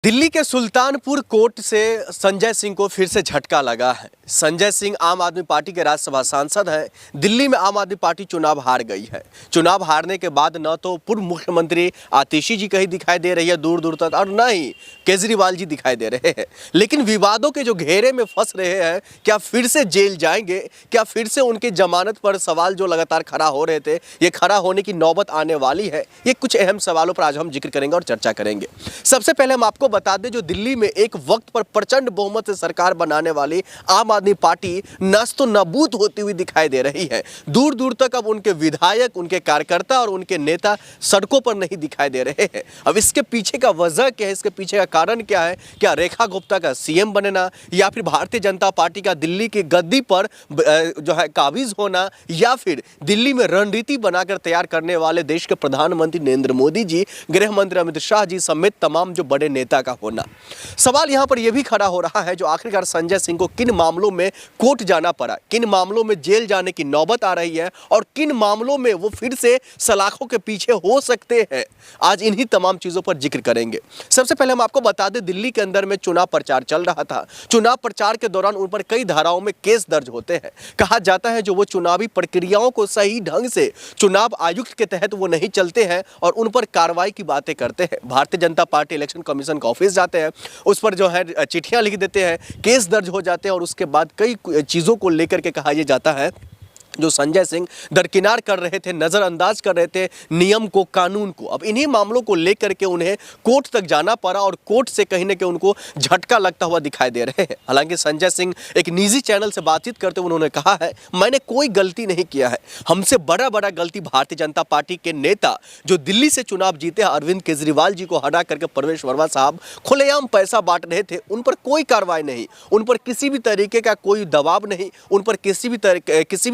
दिल्ली के सुल्तानपुर कोर्ट से संजय सिंह को फिर से झटका लगा है। संजय सिंह आम आदमी पार्टी के राज्यसभा सांसद हैं। दिल्ली में आम आदमी पार्टी चुनाव हार गई है। चुनाव हारने के बाद न तो पूर्व मुख्यमंत्री आतिशी जी कहीं दिखाई दे रही है दूर दूर तक, और न ही केजरीवाल जी दिखाई दे रहे हैं। लेकिन विवादों के जो घेरे में फंस रहे हैं, क्या फिर से जेल जाएंगे, क्या फिर से उनकी जमानत पर सवाल जो लगातार खड़ा हो रहे थे, ये खड़ा होने की नौबत आने वाली है। ये कुछ अहम सवालों पर आज हम जिक्र करेंगे और चर्चा करेंगे। सबसे पहले हम आपको बता दें, जो दिल्ली में एक वक्त पर प्रचंड बहुमत से सरकार बनाने वाली आम आदमी पार्टी नस्तो नबूद होती हुई दिखाई दे रही है। दूर दूर तक अब उनके विधायक, उनके कार्यकर्ता और उनके नेता सड़कों पर नहीं दिखाई दे रहे हैं। अब इसके पीछे का वजह क्या है, इसके पीछे का कारण क्या है? क्या रेखा गुप्ता का सीएम बनना, या फिर भारतीय जनता पार्टी का दिल्ली की गद्दी पर जो है काबिज होना, या फिर दिल्ली में रणनीति बनाकर तैयार करने वाले देश के प्रधानमंत्री नरेंद्र मोदी जी, गृह मंत्री अमित शाह जी समेत तमाम जो बड़े नेता का होना। सवाल यहां पर यह भी खड़ा हो रहा है, जो आखिरकार संजय सिंह को किन मामलों में कोर्ट जाना पड़ा, किन मामलों में जेल जाने की नौबत आ रही है, और किन मामलों में वो फिर से सलाखों के पीछे हो सकते हैं। आज इन्हीं तमाम चीजों पर जिक्र करेंगे। सबसे पहले हम आपको बता दें, दिल्ली के अंदर में चुनाव प्रचार चल रहा था। चुनाव प्रचार के दौरान उन पर कई धाराओं में केस दर्ज होते हैं। कहा जाता है जो वो चुनावी प्रक्रियाओं को सही ढंग से चुनाव आयुक्त के तहत वो नहीं चलते हैं और उन पर कार्रवाई की बातें करते हैं। Bharatiya Janata party election commission का ऑफिस जाते हैं, उस पर जो है चिट्ठियां लिख देते हैं, केस दर्ज हो जाते हैं, और उसके बाद कई चीज़ों को लेकर के कहा यह जाता है जो संजय सिंह दरकिनार कर रहे थे, नज़रअंदाज कर रहे थे नियम को, कानून को। अब इन्हीं मामलों को लेकर के उन्हें कोर्ट तक जाना पड़ा और कोर्ट से कहीं ना कहीं उनको झटका लगता हुआ दिखाई दे रहे हैं। हालांकि संजय सिंह एक निजी चैनल से बातचीत करते हुए उन्होंने कहा है, मैंने कोई गलती नहीं किया है। हमसे बड़ा गलती भारतीय जनता पार्टी के नेता जो दिल्ली से चुनाव जीते अरविंद केजरीवाल जी को हटा करके परवेश वर्मा साहब खुलेआम पैसा बांट रहे थे, उन पर कोई कार्रवाई नहीं, उन पर किसी भी तरीके का कोई दबाव नहीं, उन पर किसी भी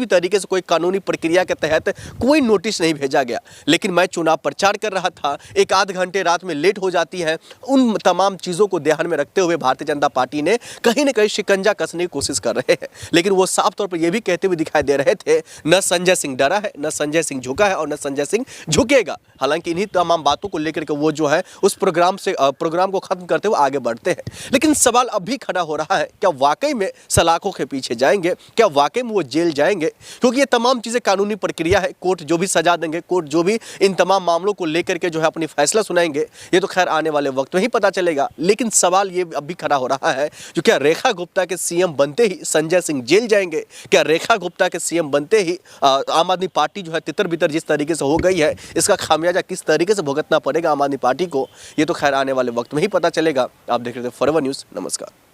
तरीके से कोई कानूनी प्रक्रिया के तहत कोई नोटिस नहीं भेजा गया। लेकिन मैं चुनाव प्रचार कर रहा था, एक आध घंटे रात में लेट हो जाती है। उन तमाम चीजों को ध्यान में रखते हुए भारतीय जनता पार्टी ने कहीं ना कहीं शिकंजा कसने की कोशिश कर रहे हैं। लेकिन वो साफ तौर पर यह भी कहते हुए दिखाई दे रहे थे, न संजय सिंह डरा है, न संजय सिंह झुका है और न संजय सिंह झुकेगा। हालांकि इन्हीं तमाम बातों को लेकर के वो जो है उस प्रोग्राम को खत्म करते हुए आगे बढ़ते हैं। लेकिन सवाल अब भी खड़ा हो रहा है, क्या वाकई में सलाखों के पीछे जाएंगे, क्या वाकई में वो जेल जाएंगे? क्योंकि ये तमाम चीजें कानूनी प्रक्रिया है। कोर्ट जो भी सजा देंगे, कोर्ट जो भी इन तमाम मामलों को लेकर के जो है अपनी फैसला सुनाएंगे, ये तो खैर आने वाले वक्त में ही पता चलेगा। लेकिन सवाल ये अब भी खड़ा हो रहा है, जो क्या रेखा गुप्ता के सीएम बनते ही संजय सिंह जेल जाएंगे? क्या रेखा गुप्ता के सीएम बनते ही आम आदमी पार्टी जो है तितर बितर जिस तरीके से हो गई है, इसका खामियाजा किस तरीके से भुगतना पड़ेगा आम आदमी पार्टी को, ये तो खैर आने वाले वक्त में ही पता चलेगा। आप देख रहे थे फॉरवर्ड न्यूज़। नमस्कार।